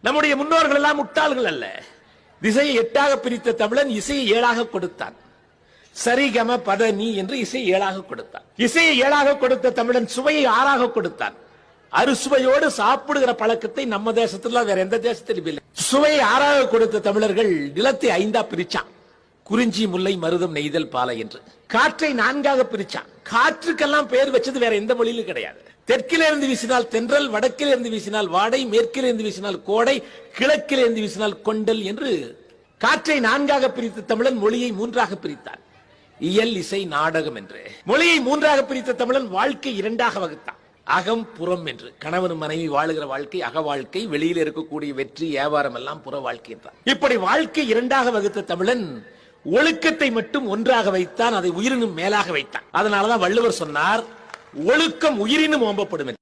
நம்முடைய முன்னோர்கள் எல்லாம் முட்டாள்கள் அல்ல. திசையை 8ஆக பிரித்த தமிழன் இசையை 7ஆக கொடுத்தான். சரிகம பத நீ என்று இசையை 7ஆக கொடுத்தான். இசையை 7ஆக கொடுத்த தமிழன் சுவையை 6ஆக கொடுத்தான். அறுசுவையோடு சாப்பிடுகிற பழக்கத்தை நம்ம தேசத்துல வேற எந்த தேசத்திலும் இல்லை. சுவையை 6ஆக கொடுத்த தமிழர்கள் நிலத்தை 5ஆ பிரிச்சான். குறிஞ்சி முல்லை மருதம் நெய்தல் பாலை என்று. காற்றை 4ஆக பிரிச்சான். காற்றுக்கெல்லாம் பெயர் வச்சது வேற எந்த மொழியிலும் கிடையாது. தெற்கிலே இருந்து வீசினால் தென்றல், வடக்கிலே இருந்து வீசினால் வாடை, மேற்கிலே இருந்து வீசினால் கோடை, கிழக்கிலே இருந்து வீசினால் கொண்டல் என்று காற்றை 4ஆக பிரித்த தமிழன் மொழியை 3ஆக பிரித்தான். இயல் இசை நாடகம் என்று. மொழியை 3ஆக பிரித்த தமிழன் வாழ்க்கை 2ஆக வகுத்தான். அகம் புறம் என்று. கணவன் மனைவி வாழுகிற வாழ்க்கை அக வாழ்க்கை, வெளியில் இருக்கக்கூடிய வெற்றி வியாபாரம் எல்லாம் புற வாழ்க்கை என்றான். இப்படி வாழ்க்கை 2ஆக வகுத்த தமிழன் ஒழுக்கத்தை மட்டும் 1ஆக வைத்தான். அதை உயிரினும் மேலாக வைத்தான். அதனாலதான் வள்ளுவர் சொன்னார், ஒழுக்கம் உயிரினும் ஓம்பப்படும்.